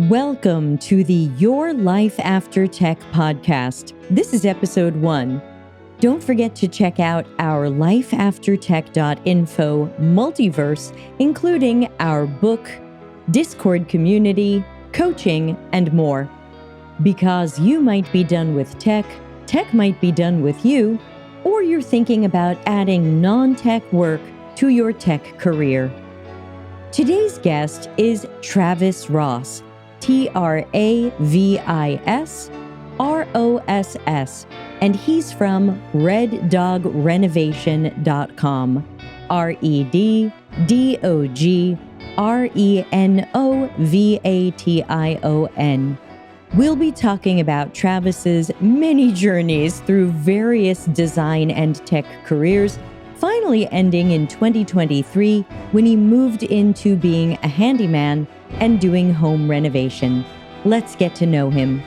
Welcome to the Your Life After Tech podcast. This is episode 1. Don't forget to check out our lifeaftertech.info multiverse, including our book, Discord community, coaching, and more. Because you might be done with tech, tech might be done with you, or you're thinking about adding non-tech work to your tech career. Today's guest is Travis Ross. TravisRoss, and he's from reddogrenovation.com. reddogrenovation. We'll be talking about Travis's many journeys through various design and tech careers, finally ending in 2023 when he moved into being a handyman and doing home renovation. Let's get to know him.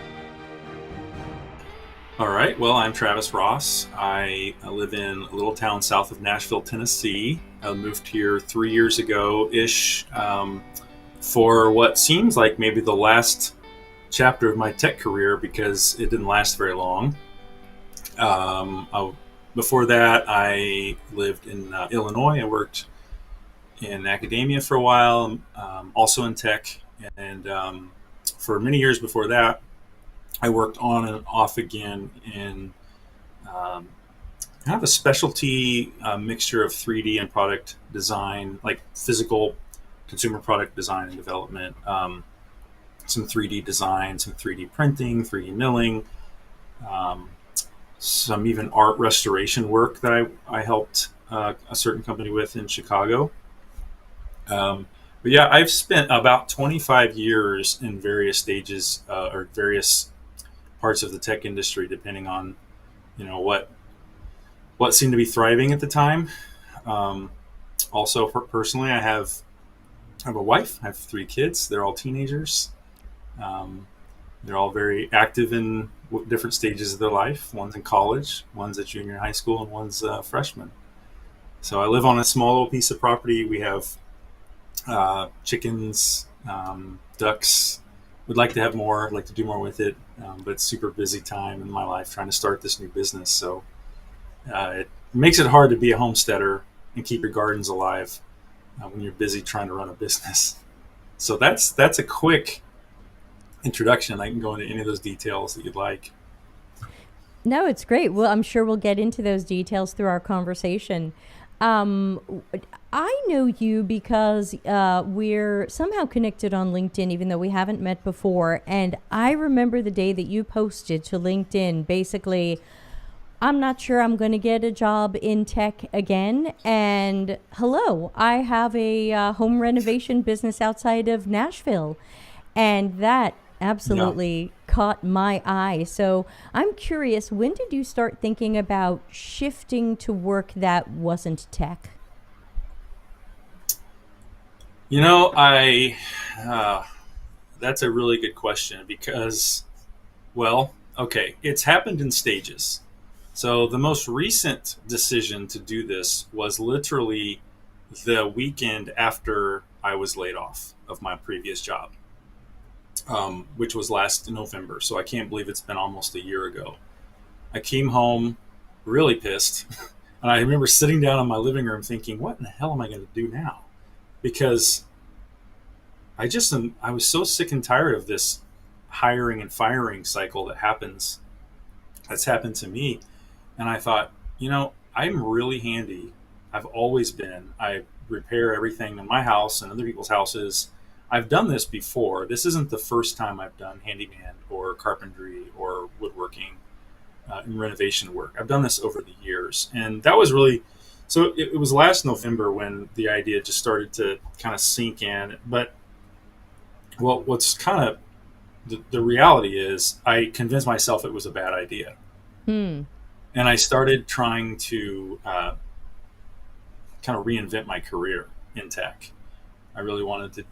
All right. Well, I'm Travis Ross. I live in a little town south of Nashville, Tennessee. I moved here 3 years ago-ish for what seems like maybe the last chapter of my tech career because it didn't last very long. Before that, I lived in Illinois. I worked in academia for a while, also in tech. And for many years before that, I worked on and off again in kind of a specialty mixture of 3D and product design, like physical consumer product design and development, some 3D design, some 3D printing, 3D milling, some even art restoration work that I helped a certain company with in Chicago. But yeah, I've spent about 25 years in various stages or various parts of the tech industry, depending on, what seemed to be thriving at the time. Also, personally, I have a wife. I have 3 kids. They're all teenagers. They're all very active in different stages of their life. One's in college, one's at junior high school, and one's a freshman. So I live on a small little piece of property. We have chickens, ducks. Would like to have more, I'd like to do more with it, but it's super busy time in my life trying to start this new business. So it makes it hard to be a homesteader and keep your gardens alive when you're busy trying to run a business. So that's a quick introduction. I can go into any of those details that you'd like. No, it's great. Well, I'm sure we'll get into those details through our conversation. I know you because we're somehow connected on LinkedIn, even though we haven't met before. And I remember the day that you posted to LinkedIn, basically, I'm not sure I'm going to get a job in tech again. And hello, I have a home renovation business outside of Nashville. And that absolutely caught my eye. So I'm curious, when did you start thinking about shifting to work that wasn't tech? That's a really good question because, it's happened in stages. So the most recent decision to do this was literally the weekend after I was laid off of my previous job, which was last November. So I can't believe it's been almost a year ago. I came home really pissed. And I remember sitting down in my living room thinking, what in the hell am I going to do now? Because I was so sick and tired of this hiring and firing cycle that's happened to me. And I thought, I'm really handy. I've always been. I repair everything in my house and other people's houses. I've done this before. This isn't the first time I've done handyman or carpentry or woodworking and renovation work. I've done this over the years. And that was really, so it was last November when the idea just started to kind of sink in. But what's kind of, the reality is I convinced myself it was a bad idea. And I started trying to kind of reinvent my career in tech. I really wanted to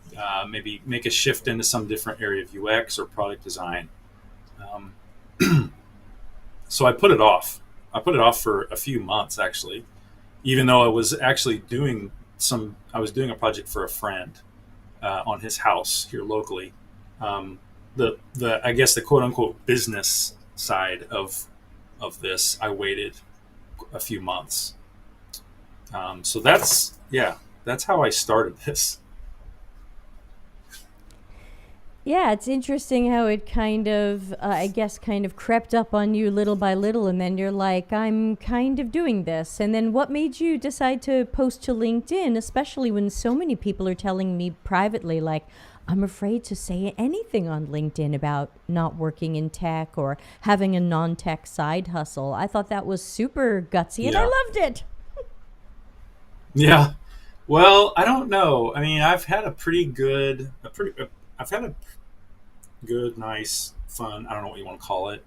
maybe make a shift into some different area of UX or product design. So I put it off. I put it off for a few months, actually, even though I was actually doing a project for a friend on his house here locally. Um, the I guess the quote unquote business side of this, I waited a few months. So that's yeah, that's how I started this. Yeah, it's interesting how it kind of, I guess, kind of crept up on you little by little, and then you're like, I'm kind of doing this. And then what made you decide to post to LinkedIn, especially when so many people are telling me privately, like, I'm afraid to say anything on LinkedIn about not working in tech or having a non tech side hustle? I thought that was super gutsy and I Yeah, loved it. yeah. Well, I don't know. I mean, I've had a good, nice, fun. I don't know what you want to call it.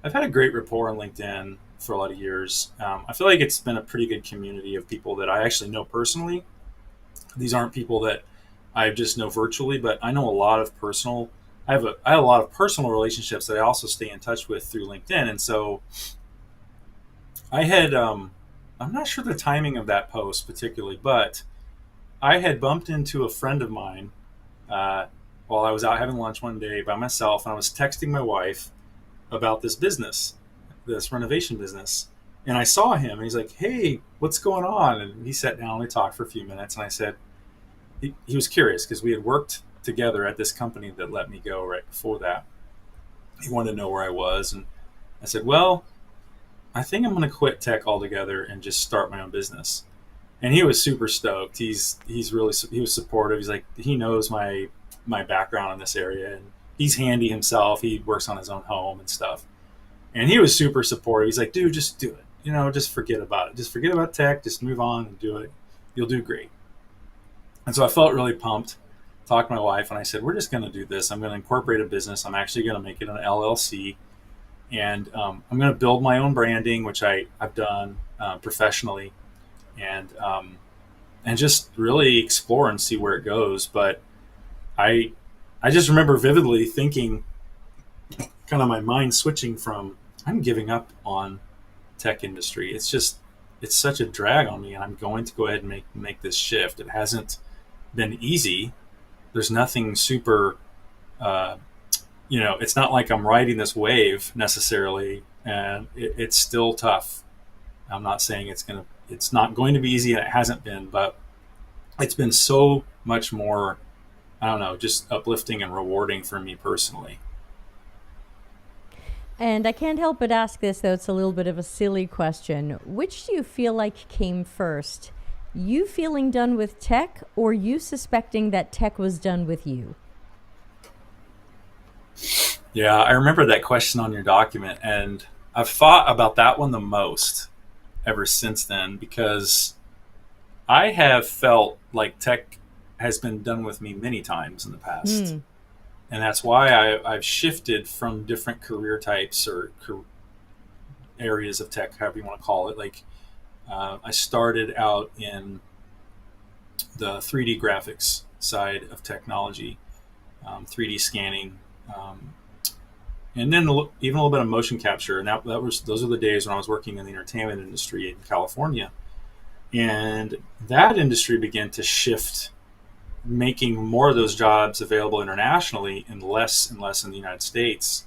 I've had a great rapport on LinkedIn for a lot of years. I feel like it's been a pretty good community of people that I actually know personally. These aren't people that I just know virtually, but I know a lot of personal. I have a lot of personal relationships that I also stay in touch with through LinkedIn, and so I had. I'm not sure the timing of that post particularly, but I had bumped into a friend of mine uh, while I was out having lunch one day by myself, and I was texting my wife about this business, this renovation business. And I saw him, and he's like, "Hey, what's going on?" And he sat down, and we talked for a few minutes, and I said, he was curious because we had worked together at this company that let me go right before that. He wanted to know where I was, and I said, "Well, I think I'm going to quit tech altogether and just start my own business." And he was super stoked. He was supportive. He's like, he knows my background in this area, and he's handy himself. He works on his own home and stuff. And he was super supportive. He's like, dude, just do it. Just forget about it. Just forget about tech. Just move on and do it. You'll do great. And so I felt really pumped. Talked to my wife, and I said, we're just going to do this. I'm going to incorporate a business. I'm actually going to make it an LLC. And I'm going to build my own branding, which I've done professionally. And just really explore and see where it goes. But I I just remember vividly thinking, kind of my mind switching from I'm giving up on tech industry. It's such a drag on me, and I'm going to go ahead and make this shift. It hasn't been easy. There's nothing super, uh, it's not like I'm riding this wave necessarily, and it's still tough. I'm not saying it's not going to be easy, and it hasn't been, but it's been so much more. I don't know, just uplifting and rewarding for me personally. And I can't help but ask this, though it's a little bit of a silly question. Which do you feel like came first? You feeling done with tech, or you suspecting that tech was done with you? Yeah, I remember that question on your document, and I've thought about that one the most ever since then because I have felt like tech has been done with me many times in the past. Hmm. And that's why I've shifted from different career types or areas of tech, however you want to call it. Like I started out in the 3D graphics side of technology, 3D scanning, um, and then even a little bit of motion capture. And that was those are the days when I was working in the entertainment industry in California, and that industry began to shift, making more of those jobs available internationally and less in the United States.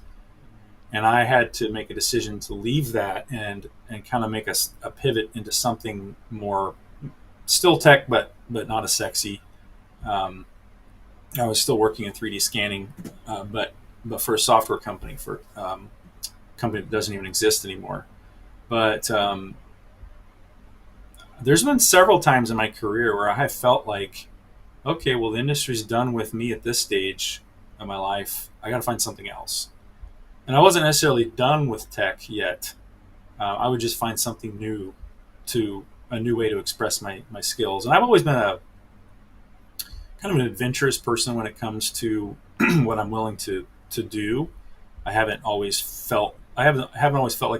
And I had to make a decision to leave that and kind of make a pivot into something more still tech, but not as sexy. Um, I was still working in 3D scanning, but for a software company, for company that doesn't even exist anymore. But there's been several times in my career where I have felt like, okay, well, the industry's done with me at this stage of my life. I got to find something else. And I wasn't necessarily done with tech yet. I would just find something new, to a new way to express my skills. And I've always been a kind of an adventurous person when it comes to what I'm willing to do. I haven't always felt like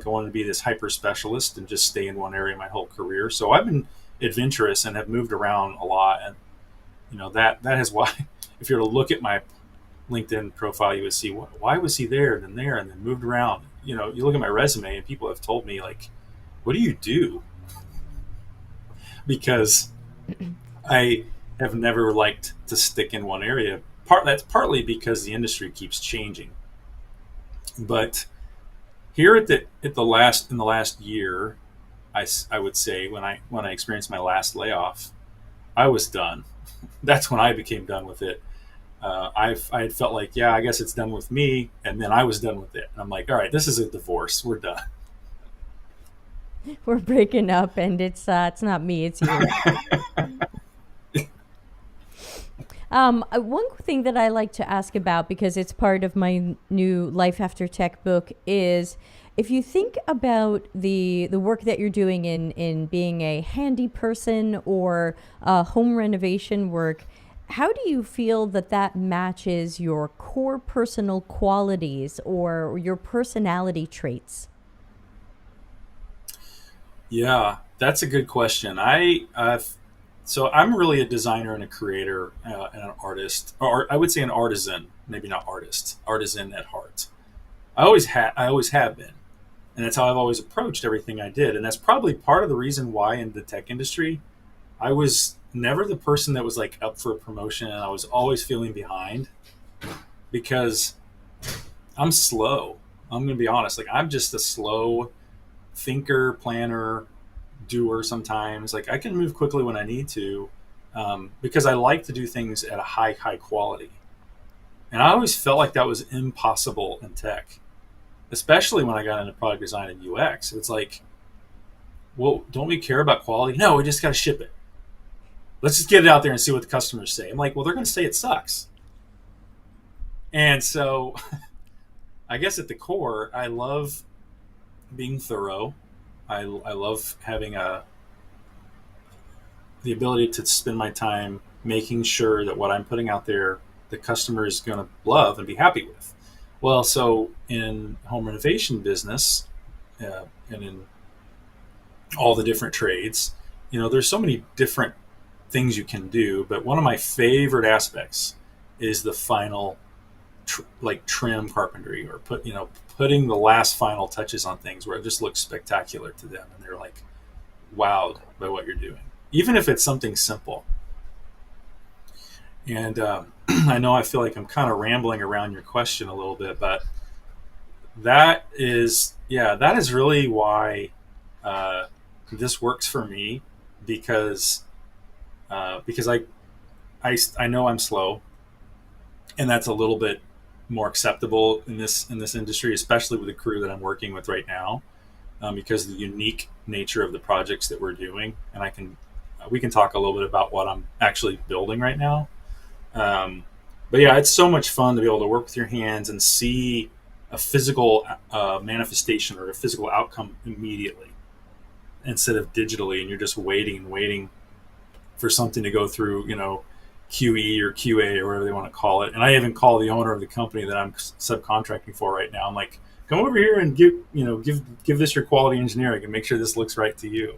I wanted to be this hyper specialist and just stay in one area my whole career. So I've been adventurous and have moved around a lot. And that is why, if you were to look at my LinkedIn profile, you would see why was he there and then moved around. You look at my resume and people have told me like, "What do you do?" Because I have never liked to stick in one area, that's partly because the industry keeps changing. But here at the last in the last year, I would say when I experienced my last layoff, I was done. That's when I became done with it. I had felt like, yeah, I guess it's done with me, and then I was done with it. And I'm like, all right, this is a divorce. We're done. We're breaking up, and it's not me, it's you. One thing that I like to ask about, because it's part of my new Life After Tech book, is if you think about the work that you're doing in being a handy person or home renovation work, how do you feel that that matches your core personal qualities or your personality traits? Yeah, that's a good question. So I'm really a designer and a creator and an artist, or I would say an artisan, maybe not artist, artisan at heart. I always have been, and that's how I've always approached everything I did. And that's probably part of the reason why in the tech industry, I was never the person that was like up for a promotion, and I was always feeling behind because I'm slow. I'm going to be honest. Like I'm just a slow thinker, planner, doer sometimes. Like I can move quickly when I need to because I like to do things at a high quality. And I always felt like that was impossible in tech, especially when I got into product design and UX. It's like, well, don't we care about quality? No, we just got to ship it. Let's just get it out there and see what the customers say. I'm like, well, they're going to say it sucks. And so I guess at the core, I love being thorough. I love having the ability to spend my time making sure that what I'm putting out there, the customer is going to love and be happy with. Well, so in home renovation business and in all the different trades, there's so many different things you can do. But one of my favorite aspects is the final like trim carpentry or putting the last final touches on things where it just looks spectacular to them and they're like wowed by what you're doing, even if it's something simple. And I know I feel like I'm kind of rambling around your question a little bit, but that is really why this works for me because I know I'm slow, and that's a little bit more acceptable in this industry, especially with the crew that I'm working with right now, because of the unique nature of the projects that we're doing. And we can talk a little bit about what I'm actually building right now. But yeah, it's so much fun to be able to work with your hands and see a physical manifestation or a physical outcome immediately instead of digitally, and you're just waiting and waiting for something to go through, QE or QA or whatever they want to call it. And I even call the owner of the company that I'm subcontracting for right now. I'm like, come over here and give this your quality engineering and make sure this looks right to you.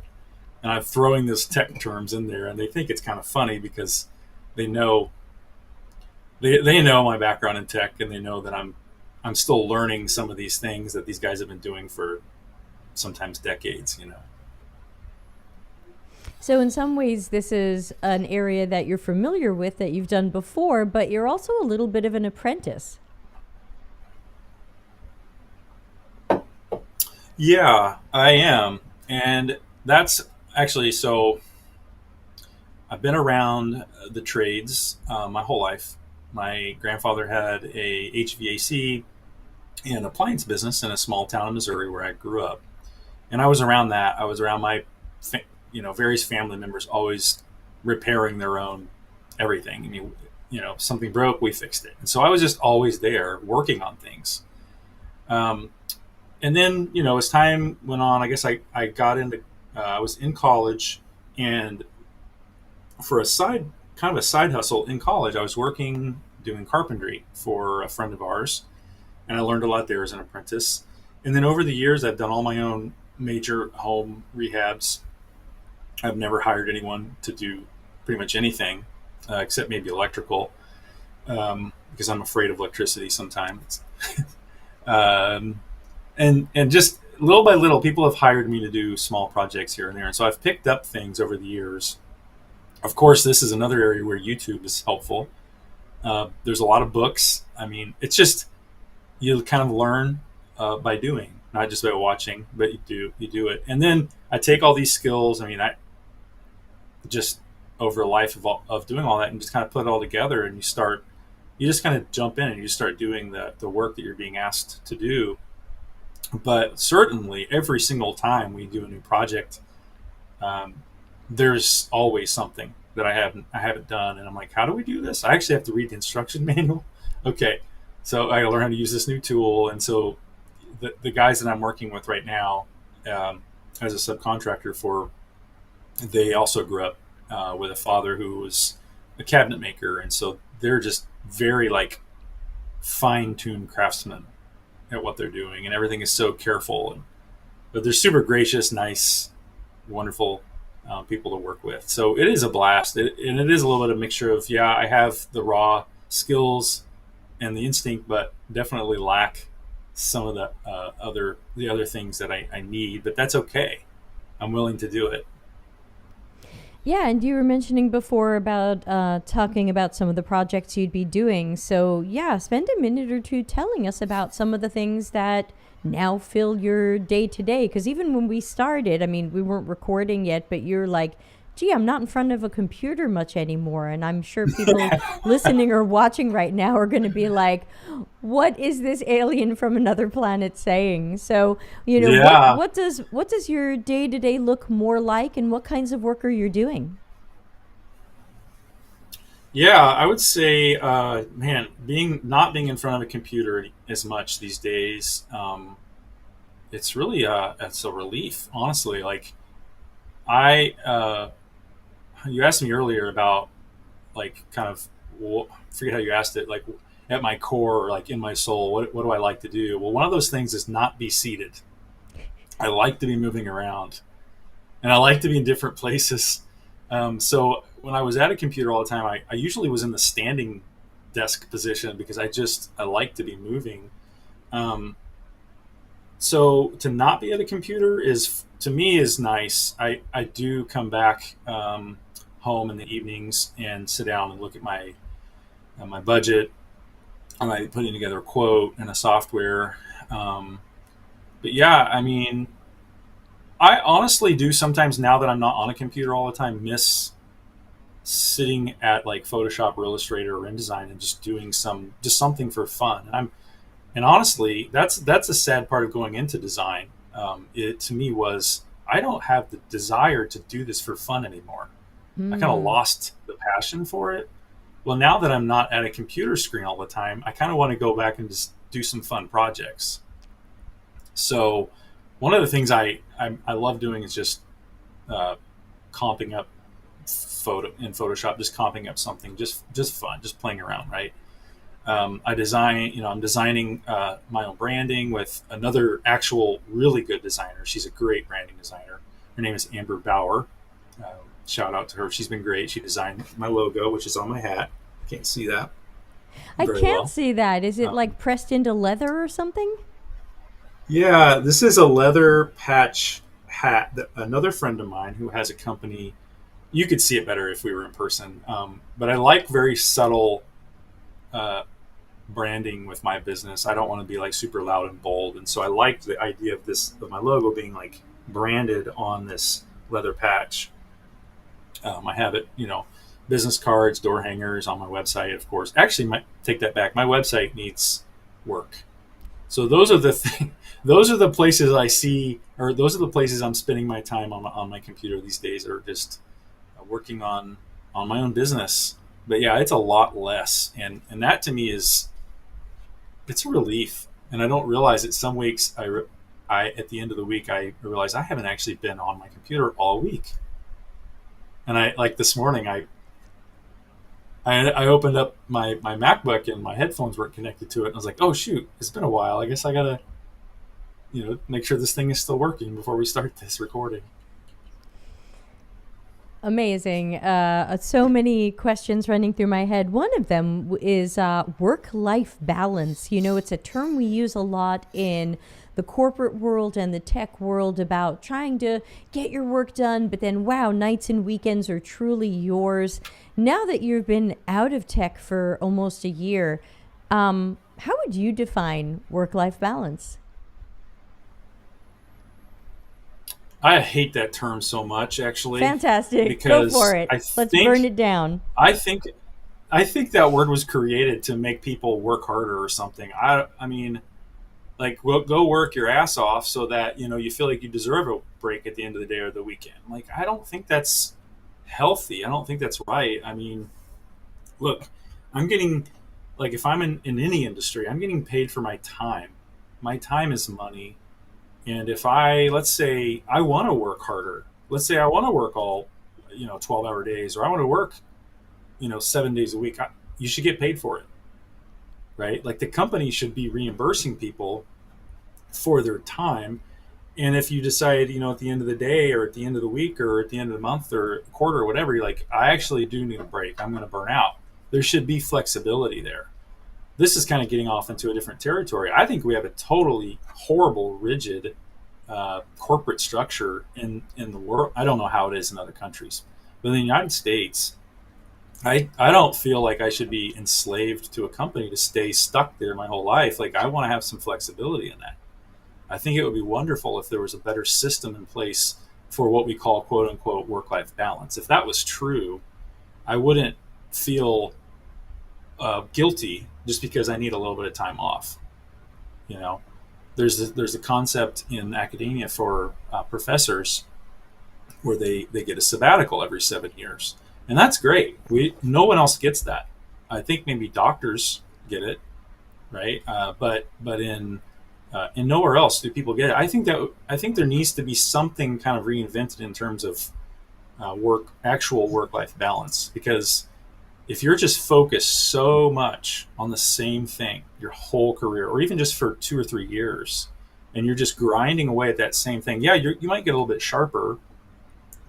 And I'm throwing this tech terms in there, and they think it's kind of funny because they know they know my background in tech, and they know that I'm still learning some of these things that these guys have been doing for sometimes decades. So, in some ways, this is an area that you're familiar with, that you've done before, but you're also a little bit of an apprentice. Yeah, I am. And that's actually so I've been around the trades my whole life. My grandfather had a HVAC and appliance business in a small town in Missouri where I grew up. And I was around that. I was around my various family members always repairing their own everything. I mean, something broke, we fixed it. And so I was just always there working on things. And then, as time went on, I guess I got into, I was in college, and for kind of a side hustle in college, I was working doing carpentry for a friend of ours, and I learned a lot there as an apprentice. And then over the years, I've done all my own major home rehabs. I've never hired anyone to do pretty much anything except maybe electrical, because I'm afraid of electricity sometimes. And just little by little, people have hired me to do small projects here and there. And so I've picked up things over the years. Of course, this is another area where YouTube is helpful. There's a lot of books. I mean, it's just you kind of learn by doing, not just by watching, but you do it. And then I take all these skills. I mean, I just over a life of doing all that and just kind of put it all together, and you just kind of jump in and you start doing the work that you're being asked to do. But certainly, every single time we do a new project, um, there's always something that I haven't done, and I'm like, how do we do this? I actually have to read the instruction manual. Okay, so I got to learn how to use this new tool, and so the guys that I'm working with right now, um, as a subcontractor for, they also grew up with a father who was a cabinet maker, and so they're just very like fine-tuned craftsmen at what they're doing, and everything is so careful. But they're super gracious, nice, wonderful people to work with. So it is a blast, and it is a little bit of a mixture of, yeah, I have the raw skills and the instinct, but definitely lack some of the other things that I need. But that's okay. I'm willing to do it. Yeah, and you were mentioning before about talking about some of the projects you'd be doing. So, yeah, spend a minute or two telling us about some of the things that now fill your day to day. Because even when we started, I mean, we weren't recording yet, but you're like, gee, I'm not in front of a computer much anymore. And I'm sure people listening or watching right now are going to be like, what is this alien from another planet saying? So, Yeah. what does your day to day look more like, and what kinds of work are you doing? Yeah, I would say, man, being not being in front of a computer as much these days, it's a relief, honestly. Like I, you asked me earlier about like kind of, forget how you asked it, like at my core or like in my soul, what do I like to do? Well, one of those things is not be seated. I like to be moving around, and I like to be in different places. So when I was at a computer all the time, I usually was in the standing desk position because I like to be moving. Um, so to not be at a computer is to me is nice. I do come back home in the evenings and sit down and look at my budget. I might be putting together a quote and a software. Um, but yeah, I mean, I honestly do sometimes, now that I'm not on a computer all the time, miss sitting at like Photoshop or Illustrator or InDesign and just doing just something for fun. And honestly, that's a sad part of going into design. It to me was, I don't have the desire to do this for fun anymore. I kind of Hmm. lost the passion for it. Well, now that I'm not at a computer screen all the time, I kind of want to go back and just do some fun projects. So one of the things I love doing is just uh, comping up photo in Photoshop, just comping up something, just fun, just playing around, right? I'm designing my own branding with another actual really good designer. She's a great branding designer. Her name is Amber Bauer. Uh, Shout out to her. She's been great. She designed my logo, which is on my hat. Can't see that I very can't well. see that. Is it Um, like pressed into leather or something? yeah, this is a leather patch hat that another friend of mine who has a company. You could see it better if we were in person. But I like very subtle uh, branding with my business. I don't want to be like super loud and bold, and so I liked the idea of my logo being like branded on this leather patch. I have it, business cards, door hangers on my website, of course. Actually, take that back. My website needs work. So those are those are the places I see, or those are the places I'm spending my time on my computer these days, or just working on my own business. But yeah, it's a lot less, and that to me is, it's a relief. And I don't realize it. Some weeks I at the end of the week I realize I haven't actually been on my computer all week. And I like this morning I opened up my MacBook and my headphones weren't connected to it. And I was like, oh shoot, it's been a while. I guess I gotta make sure this thing is still working before we start this recording. Amazing. So many questions running through my head. One of them is work life balance. You know, it's a term we use a lot in the corporate world and the tech world about trying to get your work done, but then, wow, nights and weekends are truly yours. Now that you've been out of tech for almost a year, how would you define work life balance? I hate that term so much, actually, Fantastic. Go for because it. Let's burn it down. I think I think that word was created to make people work harder or something. I mean, like go work your ass off so that you feel like you deserve a break at the end of the day or the weekend. Like I don't think that's healthy. I don't think that's right. I mean, look, I'm getting like if I'm in any industry, I'm getting paid for my time. My time is money. And if let's say I want to work harder, let's say I want to work all 12-hour days, or I want to work 7 days a week, you should get paid for it, right? Like the company should be reimbursing people for their time. And if you decide, at the end of the day or at the end of the week or at the end of the month or quarter or whatever, you're like, I actually do need a break, I'm going to burn out, there should be flexibility there. This is kind of getting off into a different territory. I think we have a totally horrible, rigid corporate structure in the world. I don't know how it is in other countries, but in the United States, I don't feel like I should be enslaved to a company to stay stuck there my whole life. Like I want to have some flexibility in that. I think it would be wonderful if there was a better system in place for what we call quote unquote work life balance. If that was true, I wouldn't feel guilty just because I need a little bit of time off. You know, there's a concept in academia for professors where they get a sabbatical every 7 years, and that's great. No one else gets that. I think maybe doctors get it, right? But in nowhere else do people get it. I think there needs to be something kind of reinvented in terms of actual work life balance, because if you're just focused so much on the same thing your whole career, or even just for 2 or 3 years, and you're just grinding away at that same thing, yeah, you might get a little bit sharper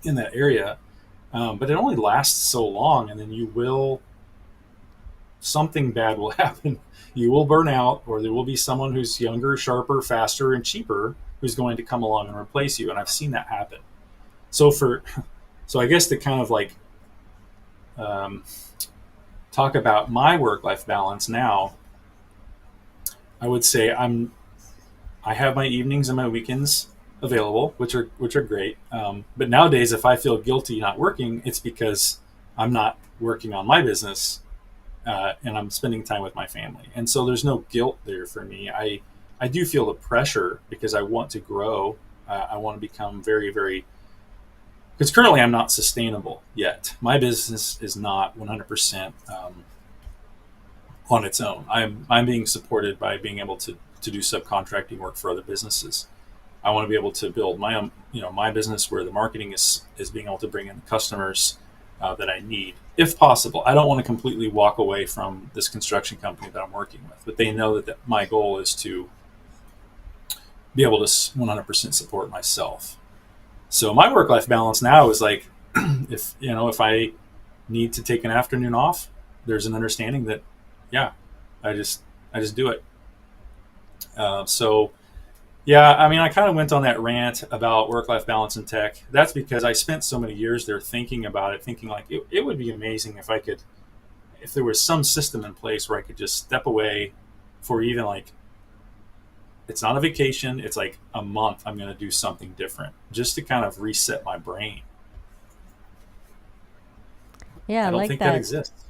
in that area, but it only lasts so long, and then something bad will happen. You will burn out, or there will be someone who's younger, sharper, faster, and cheaper who's going to come along and replace you. And I've seen that happen. So so I guess to kind of like um, talk about my work-life balance now, I would say I have my evenings and my weekends available, which are great. But nowadays, if I feel guilty not working, it's because I'm not working on my business, and I'm spending time with my family. And so there's no guilt there for me. I do feel the pressure because I want to grow. I want to become very, very, because currently I'm not sustainable yet. My business is not 100% on its own. I'm being supported by being able to do subcontracting work for other businesses. I want to be able to build my own, my business where the marketing is being able to bring in the customers that I need, if possible. I don't want to completely walk away from this construction company that I'm working with, but they know that my goal is to be able to 100% support myself. So my work-life balance now is like, if I need to take an afternoon off, there's an understanding that, yeah, I just do it. So yeah, I mean, I kind of went on that rant about work-life balance in tech. That's because I spent so many years there thinking about it, thinking like it would be amazing if there was some system in place where I could just step away for even like, it's not a vacation, it's like a month, I'm going to do something different just to kind of reset my brain. Yeah, I I don't like think that that. exists.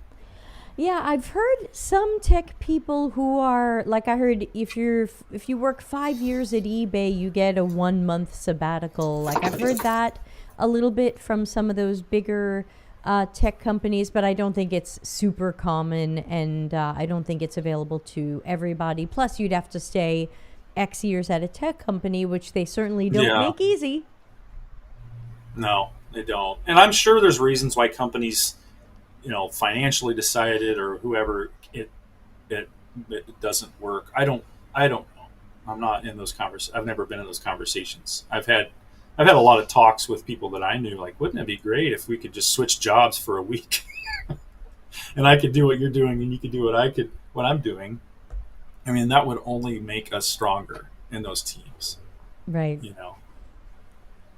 Yeah, I've heard some tech people who are like, I heard if you work 5 years at eBay, you get a 1 month sabbatical. Like I've heard that a little bit from some of those bigger tech companies, but I don't think it's super common, and I don't think it's available to everybody. Plus, you'd have to stay X years at a tech company, which they certainly don't Yeah, make easy. no, they don't. And I'm sure there's reasons why companies, financially decided, or whoever it, it doesn't work. I don't know. I'm not in those I've never been in those conversations. I've had I've had a lot of talks with people that I knew, like, wouldn't it be great if we could just switch jobs for a week and I could do what you're doing and you could do what I'm doing. I mean, that would only make us stronger in those teams, Right. you know?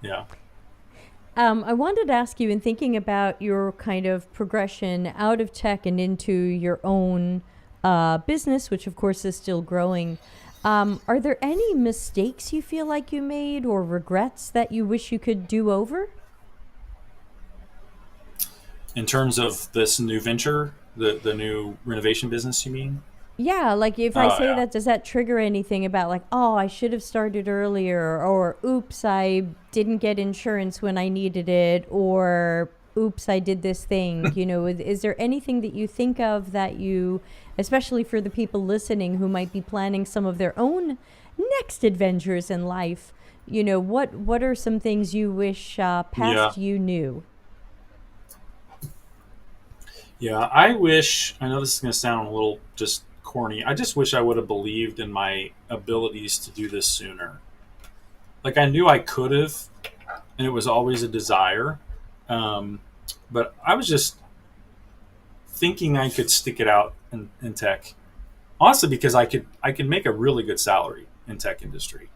Yeah. I wanted to ask you, in thinking about your kind of progression out of tech and into your own business, which of course is still growing, are there any mistakes you feel like you made or regrets that you wish you could do over? In terms of this new venture, the new renovation business, you mean? Yeah, like if I Oh, say yeah. that, does that trigger anything about like, oh, I should have started earlier, or oops, I didn't get insurance when I needed it, or oops, I did this thing? Is there anything that you think of that you, especially for the people listening who might be planning some of their own next adventures in life, what are some things you wish Yeah. past you knew? Yeah. I know this is going to sound a little just corny. I just wish I would have believed in my abilities to do this sooner. Like, I knew I could have, and it was always a desire. Um, but I was just thinking I could stick it out in tech. Honestly, because I could make a really good salary in tech industry.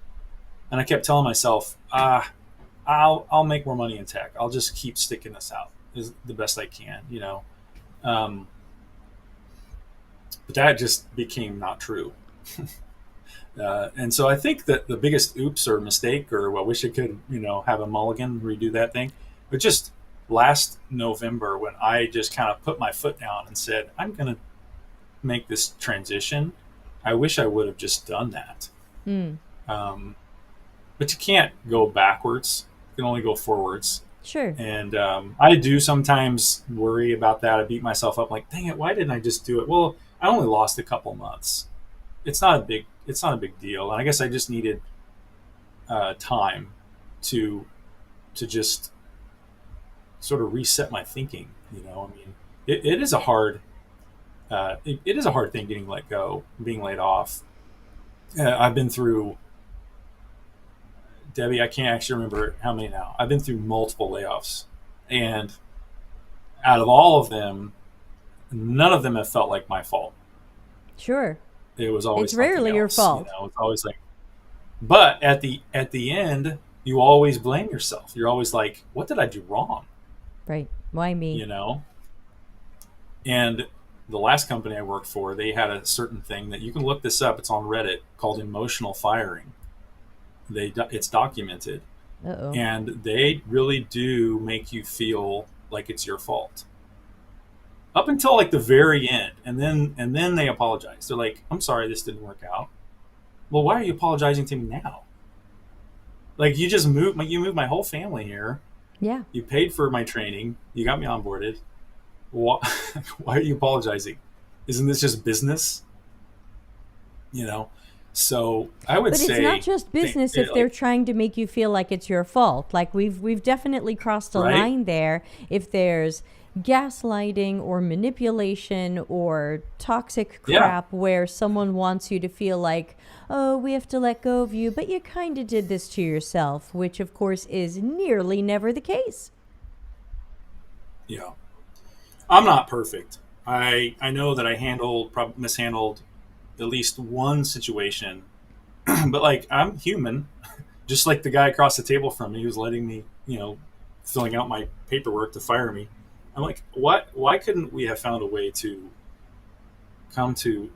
And I kept telling myself, I'll make more money in tech. I'll just keep sticking this out is the best I can. Um, but that just became not true. And so I think that the biggest oops or mistake, or I wish I could, have a mulligan, redo that thing, but just last November when I just kind of put my foot down and said, I'm going to make this transition. I wish I would have just done that. Hmm. Um, but you can't go backwards. You can only go forwards. Sure. And I do sometimes worry about that. I beat myself up like, dang it, why didn't I just do it? Well, I only lost a couple months. It's not a big deal. And I guess I just needed time to just sort of reset my thinking. I mean, it is a hard it is a hard thing getting let go, being laid off. I've been through, Debbie. I can't actually remember how many now. I've been through multiple layoffs, and out of all of them, none of them have felt like my fault. Sure. It was always It's something rarely your else. fault. It's always like, but at the end, you always blame yourself. You're always like, what did I do wrong? Right. Why me? You know. And the last company I worked for, they had a certain thing that you can look this up. It's on Reddit called emotional firing. It's documented, Uh oh. and they really do make you feel like it's your fault up until like the very end, and then they apologize. They're like, I'm sorry this didn't work out. Well, why are you apologizing to me now? Like, you moved my whole family here. Yeah. You paid for my training. You got me onboarded. Why, why are you apologizing? Isn't this just business? you know so I would But it's not say, just business if they're like, trying to make you feel like it's your fault. Like we've definitely crossed a right. line there if there's gaslighting or manipulation or toxic Yeah. crap where someone wants you to feel like, "Oh, we have to let go of you, but you kind of did this to yourself," which of course is nearly never the case. Yeah. I'm not perfect. I know that I mishandled at least one situation, but like, I'm human, just like the guy across the table from me who's letting me, filling out my paperwork to fire me. I'm like, what? Why couldn't we have found a way to come to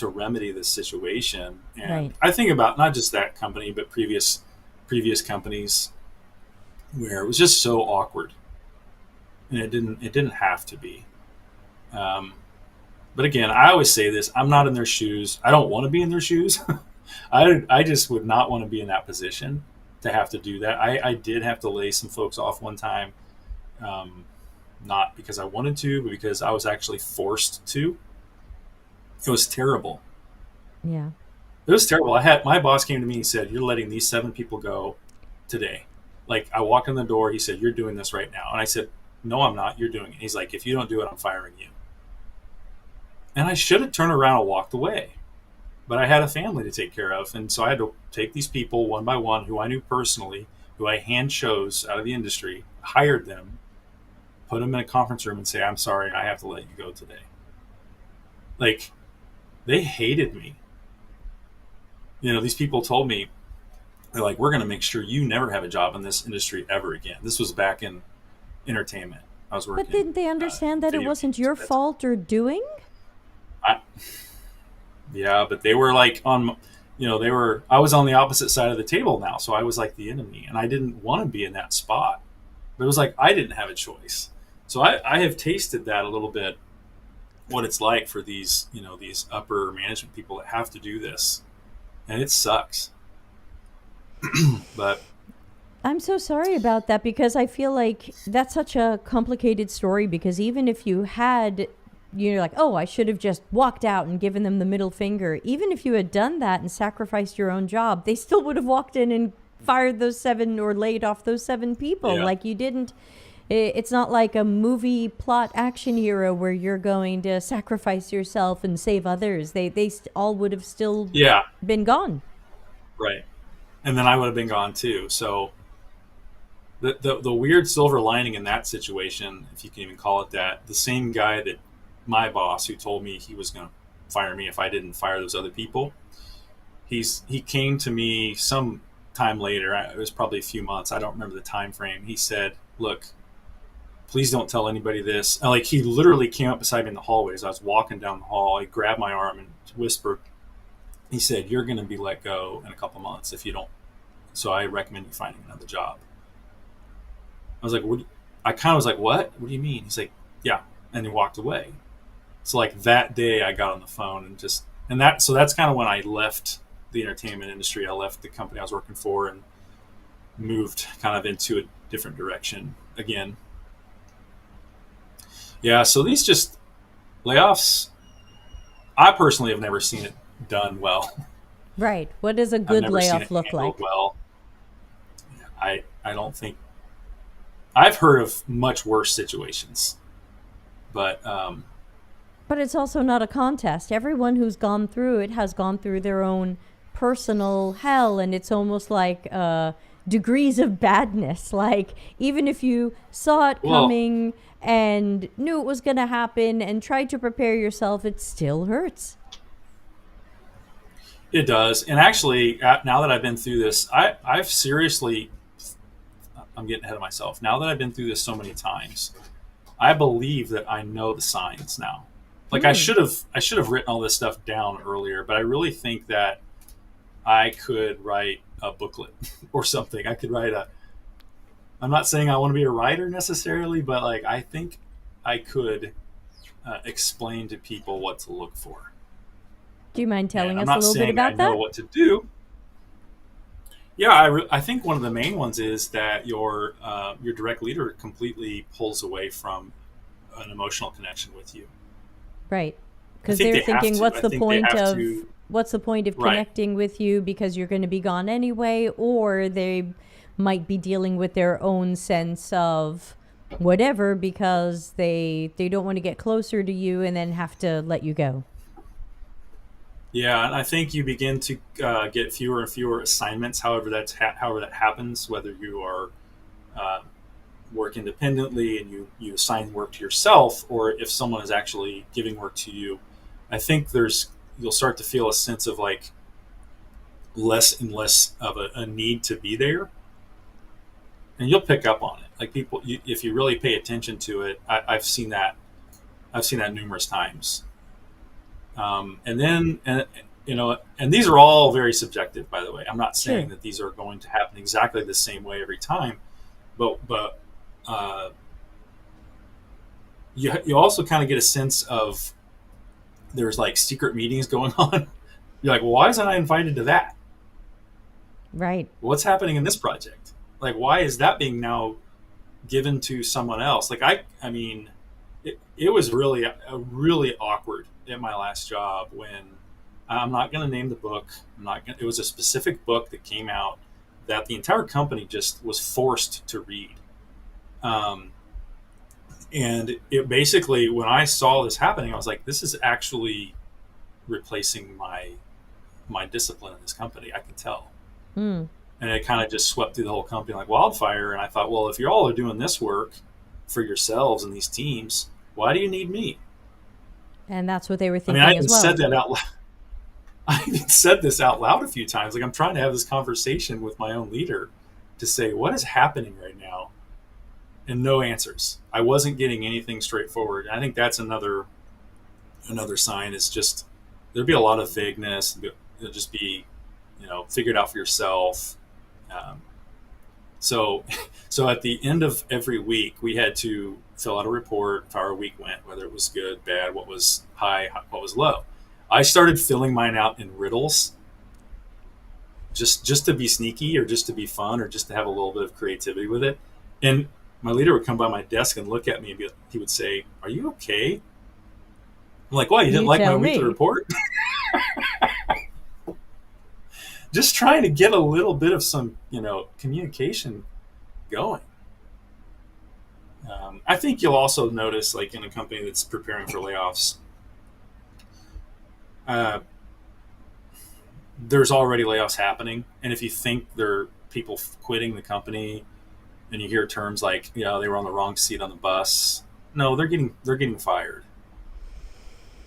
remedy this situation? And Right. I think about not just that company, but previous companies where it was just so awkward, and it didn't have to be. Um, but again, I always say this: I'm not in their shoes. I don't want to be in their shoes. I just would not want to be in that position to have to do that. I did have to lay some folks off one time, um, not because I wanted to, but because I was actually forced to. It was terrible. Yeah. It was terrible. My boss came to me and said, "You're letting these 7 people go today." Like, I walked in the door, he said, "You're doing this right now," and I said, "No, I'm not. You're doing it." He's like, "If you don't do it, I'm firing you." And I should have turned around and walked away, but I had a family to take care of, and so I had to take these people one by one who I knew personally, who I hand chose out of the industry, hired them, put them in a conference room and say, I'm sorry, I have to let you go today. Like, they hated me. These people told me, they're like, we're going to make sure you never have a job in this industry ever again. This was back in entertainment. I was But working didn't they understand that it video wasn't games your at that time. fault or doing? I, yeah, but they were like I was on the opposite side of the table now. So I was like the enemy, and I didn't want to be in that spot. But it was like, I didn't have a choice. So I have tasted that a little bit, what it's like for these upper management people that have to do this. And it sucks. But I'm so sorry about that because I feel like that's such a complicated story because even if you had, you're like, oh, I should have just walked out and given them the middle finger. Even if you had done that and sacrificed your own job, they still would have walked in and fired those 7 or laid off those 7 people. yeah, Like you didn't, it's not like a movie plot action hero where you're going to sacrifice yourself and save others. They all would have still yeah, been gone. right. And then I would have been gone too. So the weird silver lining in that situation, if you can even call it that, the same guy that my boss who told me he was going to fire me if I didn't fire those other people, he came to me some time later. It was probably a few months. I don't remember the time frame. He said, "Look, please don't tell anybody this." And like, he literally came up beside me in the hallways. I was walking down the hall. He grabbed my arm and whispered. He said, "You're going to be let go in a couple months if you don't. So I recommend you finding another job." I was like, "What?" I kind of was like, "What? What do you mean?" He's like, "Yeah," and he walked away. So like that day, I got on the phone so that's kind of when I left the entertainment industry. I left the company I was working for and moved kind of into a different direction again. Yeah, so these just layoffs, I personally have never seen it done well. Right. What does a I've good never seen layoff it look handled like? well. I don't think I've heard of much worse situations, but But it's also not a contest. Everyone who's gone through it has gone through their own personal hell, and it's almost like degrees of badness. Like, even if you saw it well, coming and knew it was going to happen and tried to prepare yourself, it still hurts. it does. And actually, now that I've been through this, I've seriously, I'm getting ahead of myself. Now that I've been through this so many times, I believe that I know the signs now. Like, Hmm. I should have written all this stuff down earlier, but I really think that I could write a booklet or something. I could write a. I'm not saying I want to be a writer necessarily, but like, I think I could explain to people what to look for. Do you mind And telling I'm us a not little bit saying I about know that? what to do. Yeah, I think one of the main ones is that your direct leader completely pulls away from an emotional connection with you. Right. I Because think they're they have thinking, to. I think they have to. what's the point of Right. connecting with you because you're going to be gone anyway, or they might be dealing with their own sense of whatever because they don't want to get closer to you and then have to let you go. Yeah, and I think you begin to get fewer and fewer assignments. However that happens, whether you are uh, work independently and you assign work to yourself, or if someone is actually giving work to you, I think you'll start to feel a sense of like less and less of a need to be there, and you'll pick up on it. Like, if you really pay attention to it, I've seen that. I've seen that numerous times. And then, and these are all very subjective, by the way. I'm not saying Sure. that these are going to happen exactly the same way every time, but uh, you also kind of get a sense of there's like secret meetings going on. You're like, well, why isn't I invited to that? Right. What's happening in this project? Like, why is that being now given to someone else? Like, I mean, it was really awkward at my last job when I'm not going to name the book. I'm not going. It was a specific book that came out that the entire company just was forced to read. Um, and it basically, when I saw this happening, I was like, this is actually replacing my discipline in this company. I can tell. Hmm. and it kind of just swept through the whole company like wildfire. And I thought, well, if you all are doing this work for yourselves and these teams, why do you need me? And that's what they were I mean, I thinking even as said well. that out loud. I even said this out loud a few times. Like, I'm trying to have this conversation with my own leader to say, what is happening right now? And no answers. I wasn't getting anything straightforward. And I think that's another sign is just there'll be a lot of vagueness. It'll just be, figure it out for yourself. Um, so, so at the end of every week, we had to fill out a report of how our week went, whether it was good, bad, what was high, what was low. I started filling mine out in riddles, just to be sneaky, or just to be fun, or just to have a little bit of creativity with it. And my leader would come by my desk and look at me, and he would say, "Are you okay?" I'm like, "What? You didn't You like my tell weekly me. report?" Just trying to get a little bit of some, communication going. I think you'll also notice, like in a company that's preparing for layoffs, uh, there's already layoffs happening, and if you think there are people quitting the company, and you hear terms like, they were on the wrong seat on the bus, no, they're getting fired.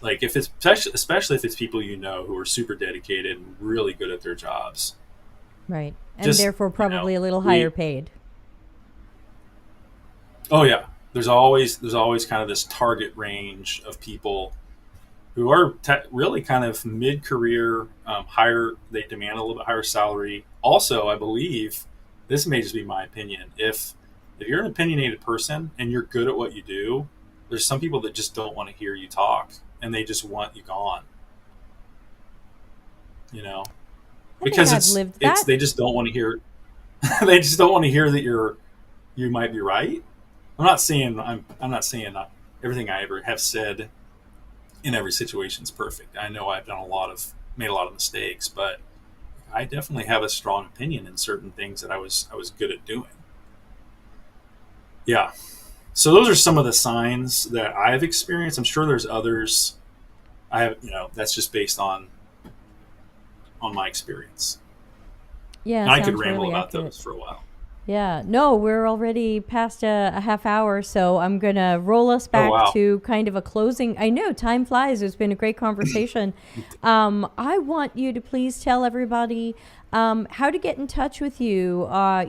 Like if it's especially if it's people who are super dedicated and really good at their jobs. Right. And Just therefore probably a little higher we paid. oh yeah, there's always kind of this target range of people who are really kind of mid-career, higher. They demand a little bit higher salary. Also, I believe this may just be my opinion. If you're an opinionated person and you're good at what you do, there's some people that just don't want to hear you talk, and they just want you gone. You know, I think because I've it's lived it's that. they just don't want to hear. They just don't want to hear that you might be right. I'm not saying that everything I ever have said in every situation is perfect. I know I've made a lot of mistakes, but I definitely have a strong opinion in certain things that I was good at doing. Yeah. So those are some of the signs that I've experienced. I'm sure there's others. That's just based on my experience. Yeah, And I could sounds ramble really about accurate. those for a while. Yeah, no, we're already past a half hour, so I'm going to roll us Oh back wow. to kind of a closing. I know time flies. It's been a great conversation. I want you to please tell everybody how to get in touch with you. Are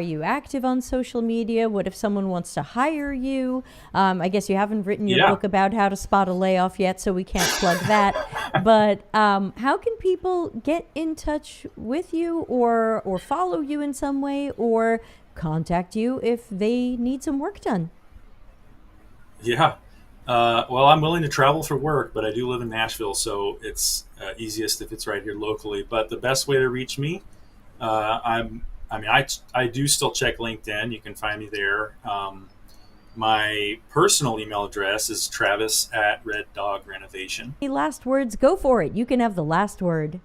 you active on social media? What if someone wants to hire you? I guess you haven't written your Yeah. book about how to spot a layoff yet, so we can't plug that. But how can people get in touch with you, or follow you in some way, or contact you if they need some work done? Yeah. Well, I'm willing to travel for work, but I do live in Nashville, so it's easiest if it's right here locally. But the best way to reach me, I do still check LinkedIn. You can find me there. My personal email address is Travis at Red Dog Renovation. Any last words? Go for it. You can have the last word.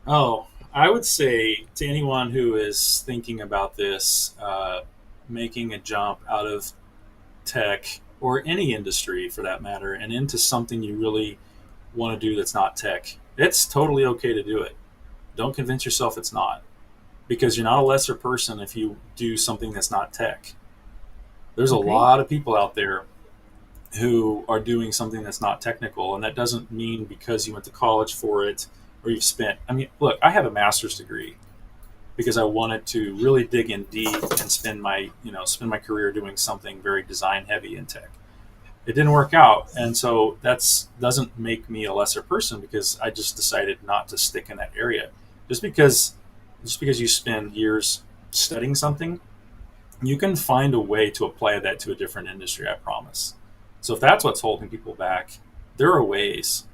Oh, I would say to anyone who is thinking about this, making a jump out of tech or any industry for that matter and into something you really want to do that's not tech, it's totally okay to do it. Don't convince yourself it's not, because you're not a lesser person if you do something that's not tech. There's a Okay. lot of people out there who are doing something that's not technical, and that doesn't mean because you went to college for it or you've spent. I mean, look, I have a master's degree because I wanted to really dig in deep and spend my career doing something very design heavy in tech. It didn't work out, and so that's doesn't make me a lesser person because I just decided not to stick in that area. Just because just because you spend years studying something, you can find a way to apply that to a different industry, I promise. So if that's what's holding people back, there are ways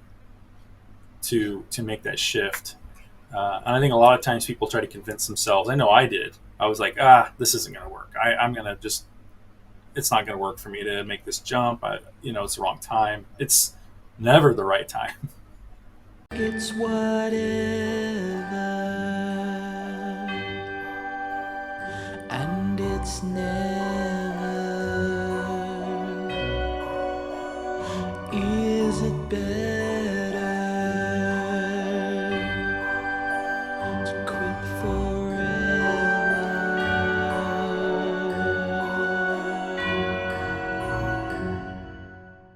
to make that shift. And I think a lot of times people try to convince themselves. I know I did. I was like, this isn't going to work. I'm going to just, it's not going to work for me to make this jump. It's the wrong time. It's never the right time. It's whatever, and it's never. Is it better?